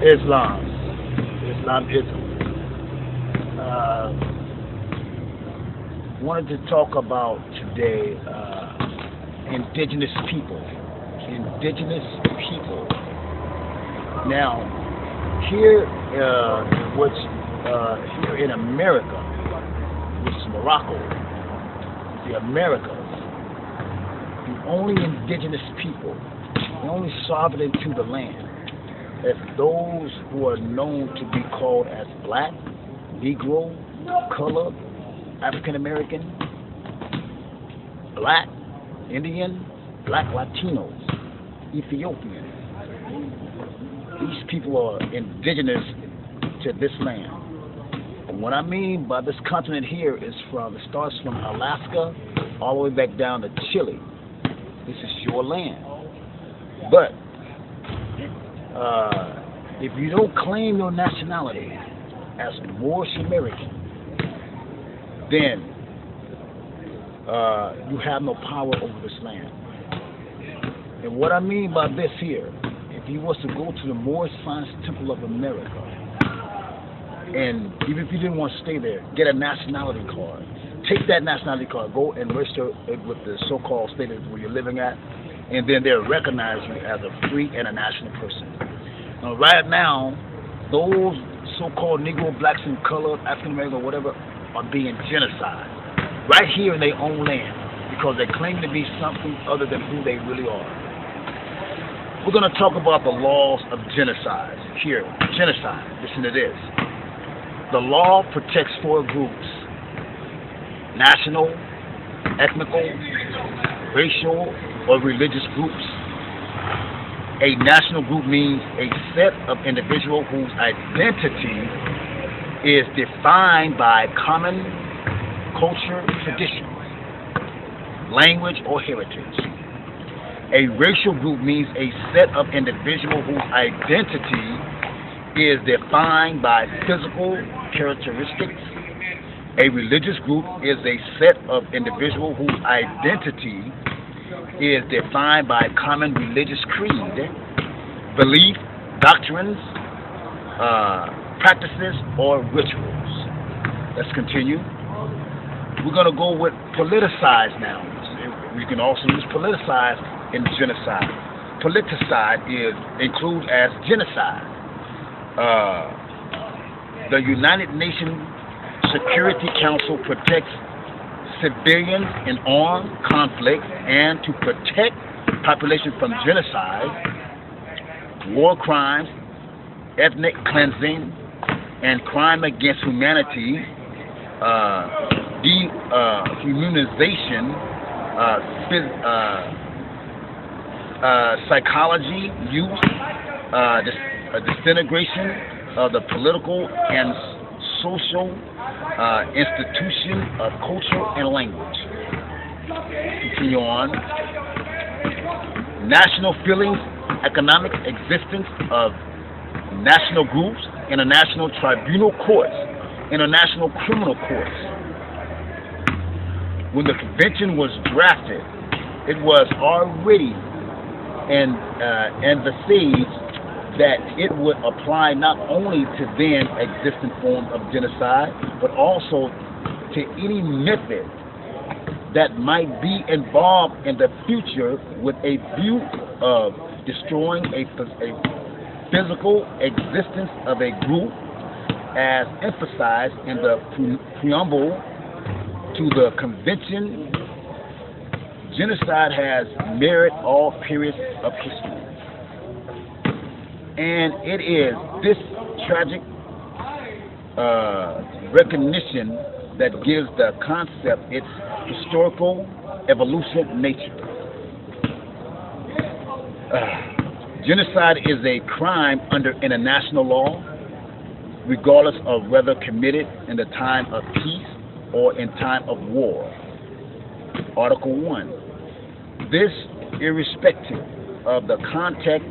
Islam, Islamism. Wanted to talk about today indigenous people. Indigenous people. Now, here, here in America, which is Morocco, the Americas, the only indigenous people, the only sovereign to the land, is those who are known to be called as black, Negro, colored, African American, black, Indian, black Latinos, Ethiopian. These people are indigenous to this land. And what I mean by this continent here is it starts from Alaska all the way back down to Chile. This is your land. But if you don't claim your nationality as Moorish American, then you have no power over this land. And what I mean by this here, if you was to go to the Moorish Science Temple of America, and even if you didn't want to stay there, get a nationality card. Take that nationality card, go and register it with the so-called state where you're living at, and then they'll recognize you as a free international person. Now, right now, those so-called Negro, blacks, and colored, African American, or whatever, are being genocided right here in their own land because they claim to be something other than who they really are. We're going to talk about the laws of genocide here. Genocide, listen to this. The law protects four groups: national, ethnical, racial, or religious groups. A national group means a set of individuals whose identity is defined by common culture, traditions, language, or heritage. A racial group means a set of individuals whose identity is defined by physical characteristics. A religious group is a set of individuals whose identity is defined by common religious creed, belief, doctrines, practices, or rituals. Let's continue. We're going to go with politicized now. We can also use politicized in genocide. Politicide includes as genocide. The United Nations Security Council protects civilians in armed conflict and to protect population from genocide, war crimes, ethnic cleansing, and crime against humanity, dehumanization, psychology, use, disintegration of the political and social institution of culture and language. Continue on. National feelings, economic existence of national groups, international tribunal courts, international criminal courts. When the convention was drafted, it was already envisaged that it would apply not only to then existing forms of genocide, but also to any method that might be involved in the future with a view of destroying a physical existence of a group, as emphasized in the preamble to the convention. Genocide has mirrored all periods of history. And it is this tragic recognition that gives the concept its historical evolution nature. Genocide is a crime under international law, regardless of whether committed in the time of peace or in time of war. Article 1. This irrespective of the context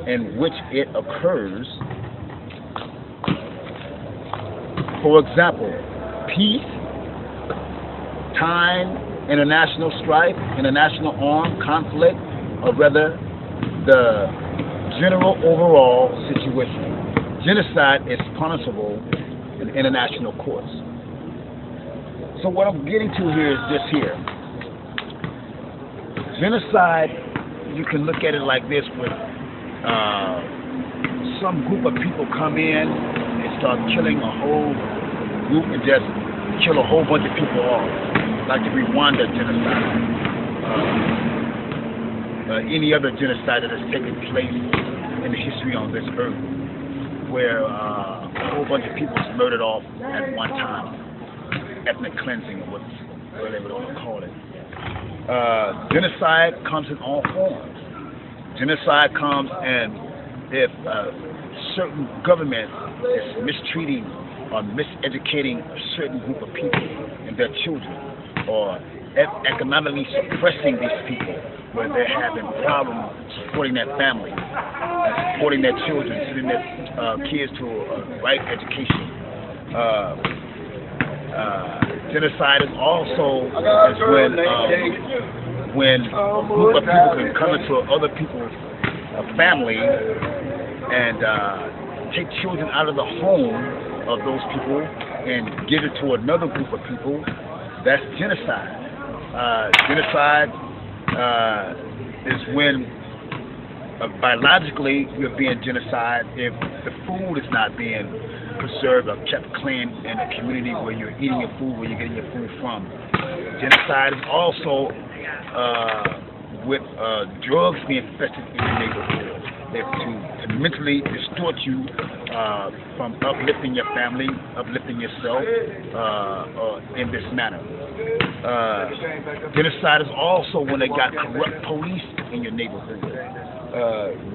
in which it occurs. For example, peace, time, international strife, international armed conflict, or rather the general overall situation. genocide is punishable in international courts. So what I'm getting to here is this here. Genocide, you can look at it like this: with some group of people come in and start killing a whole group and just kill a whole bunch of people off, like the Rwanda genocide, any other genocide that has taken place in the history on this earth, where a whole bunch of people was murdered off at one time, ethnic cleansing, or whatever they want to call it. Genocide comes in all forms. Genocide comes, and if certain government is mistreating or miseducating a certain group of people and their children, or economically suppressing these people, where they're having problems supporting their family, and supporting their children, sending their kids to a right education. Genocide is also when a group of people can come into other people's family and take children out of the home of those people and give it to another group of people. That's genocide. Genocide is when biologically you're being genocide if the food is not being preserved or kept clean in a community where you're eating your food, where you're getting your food from. Genocide is also with drugs being infested in your neighborhood, to mentally distort you from uplifting your family, uplifting yourself in this manner. Genocide is also when they got corrupt police in your neighborhood,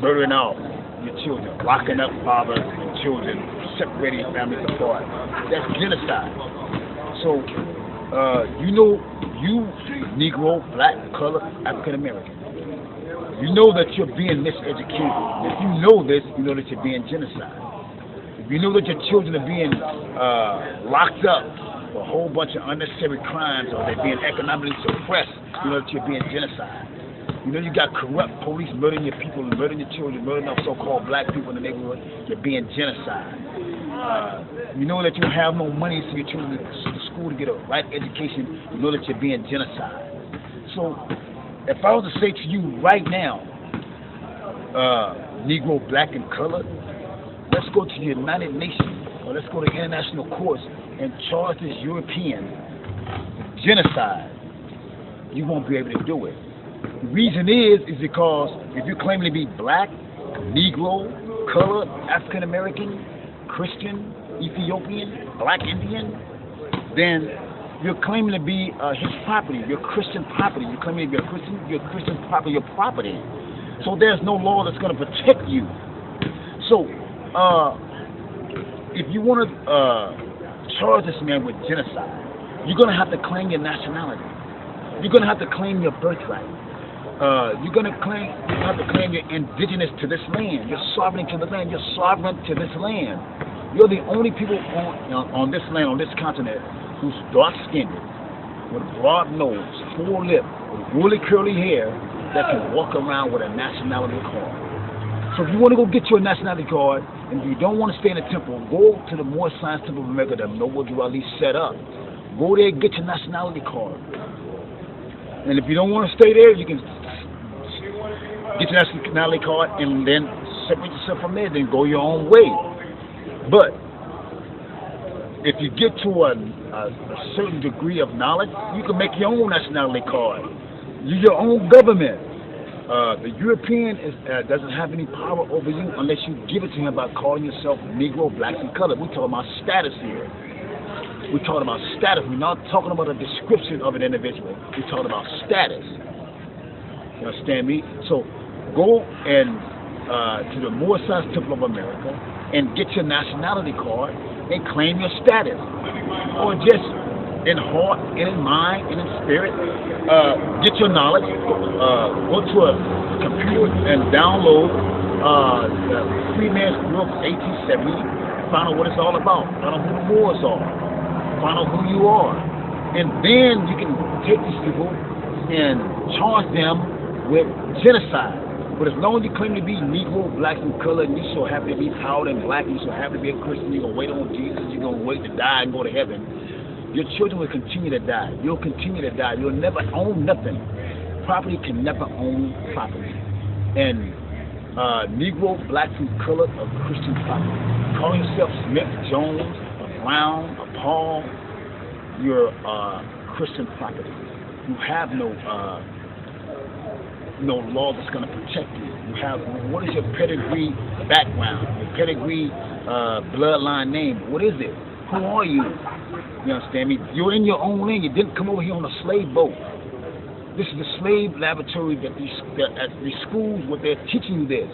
murdering out your children, locking up fathers and children, separating families apart. That's genocide. So, you Negro, Black, Colored, African American, you know that you're being miseducated. If you know this, you know that you're being genocide. If you know that your children are being locked up for a whole bunch of unnecessary crimes, or they're being economically suppressed, you know that you're being genocide. You know you got corrupt police murdering your people, murdering your children, murdering our so-called black people in the neighborhood, you're being genocide. You know that you have no money to your children to school to get a right education, you know that you're being genocide. So, if I was to say to you right now, Negro, Black, and Colored, let's go to the United Nations, or let's go to international courts and charge this European with genocide, you won't be able to do it. The reason is because if you claim to be Black, Negro, Colored, African American, Christian, Ethiopian, Black Indian, then you're claiming to be his property, your Christian property. You're claiming to be your Christian property, your property. So there's no law that's going to protect you. So if you want to charge this man with genocide, you're going to have to claim your nationality. You're going to have to claim your birthright. You're going to have to claim you're indigenous to this land. You're sovereign to the land. You're sovereign to this land. You're the only people on this land, on this continent, who's dark-skinned, with a broad nose, full lip, with really curly hair, that can walk around with a nationality card. So if you want to go get your nationality card, and if you don't want to stay in the temple, go to the Moorish Science Temple of America that Noble Drew Ali set up. Go there and get your nationality card. And if you don't want to stay there, you can get your nationality card and then separate yourself from there, then go your own way. But if you get to a certain degree of knowledge, you can make your own nationality card. You're your own government. The European doesn't have any power over you unless you give it to him by calling yourself Negro, Black, and Colored. We're talking about status here. We're talking about status. We're not talking about a description of an individual. We're talking about status. You understand me? So go and to the Moorish Science Temple of America and get your nationality card and claim your status, or just in heart and in mind and in spirit, get your knowledge, go to a computer and download the Free Man's Bureau of 1870, find out what it's all about, find out who the Moors are, find out who you are, and then you can take these people and charge them with genocide. But as long as you claim to be Negro, black, and colored, and you're so happy to be proud and black, and you're so happy to be a Christian, you're going to wait on Jesus, you're going to wait to die and go to heaven, your children will continue to die. You'll continue to die. You'll never own nothing. Property can never own property. And Negro, black, and colored are Christian property. Calling yourself Smith, Jones, a Brown, a Paul, you're Christian property. You have no law that's going to protect you. You have, what is your pedigree background? Your pedigree bloodline name? What is it? Who are you? You understand me? You're in your own lane. You didn't come over here on a slave boat. This is the slave laboratory that at these schools where they're teaching you this.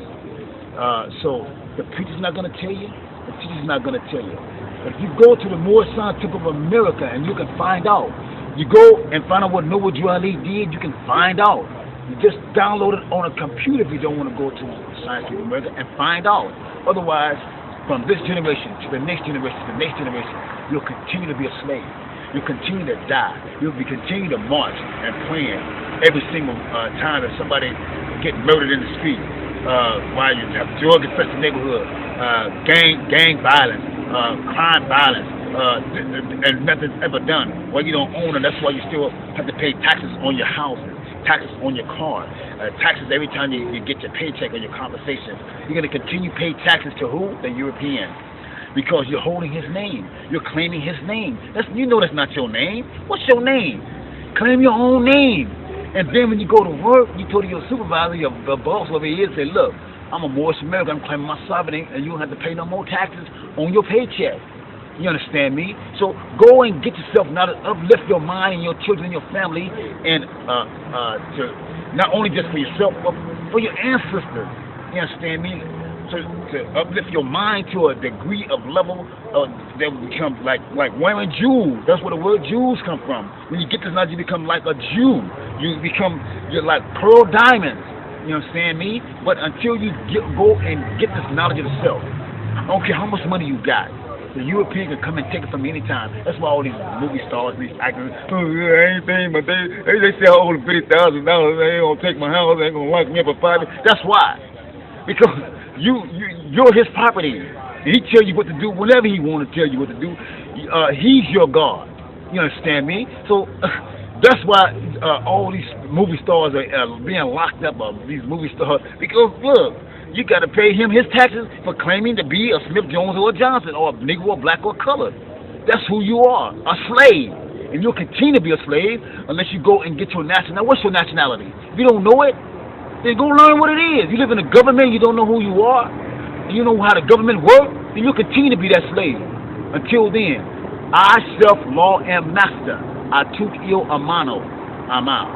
So the preacher's not going to tell you. The teacher's not going to tell you. But if you go to the Moorish Scientific of America and you can find out, you go and find out what Noble Drew Ali did, you can find out. You just download it on a computer if you don't want to go to Scientific of America and find out. Otherwise, from this generation to the next generation to the next generation, you'll continue to be a slave. You'll continue to die. You'll be continue to march and plan every single time that somebody get murdered in the street. While you have drug infested neighborhood, gang violence, crime violence, and nothing's ever done. Well, you don't own it. That's why you still have to pay taxes on your houses, taxes on your car, taxes every time you get your paycheck or your compensation. You're going to continue to pay taxes to who? The European. Because you're holding his name. You're claiming his name. You know that's not your name. What's your name? Claim your own name. And then when you go to work, you go to your supervisor, your boss, whoever he is, say, look, I'm a Moorish American, I'm claiming my sovereignty, and you don't have to pay no more taxes on your paycheck. You understand me? So go and get yourself now to uplift your mind and your children and your family, and to not only just for yourself, but for your ancestors. You understand me? To uplift your mind to a degree of level that will become like wearing jewels. That's where the word Jews come from. When you get this knowledge, you become like a Jew. You're like pearl diamonds. You understand me? But until you go and get this knowledge of yourself, I don't care how much money you got. The European can come and take it from you anytime. That's why all these movie stars, these actors, anything, but they say all $50,000. They ain't gonna take my house. They ain't gonna lock me up for 5 years. That's why. Because you're his property. And he tell you what to do whenever he want to tell you what to do. He's your God. You understand me? So that's why all these movie stars are being locked up. These movie stars, because look, you got to pay him his taxes for claiming to be a Smith, Jones, or a Johnson, or a Negro, or black, or colored. That's who you are, a slave. And you'll continue to be a slave unless you go and get your nationality. What's your nationality? If you don't know it, then go learn what it is. You live in a government, you don't know who you are, and you know how the government works, then you'll continue to be that slave. Until then, I, self, law, am master. I took il amano. I'm out.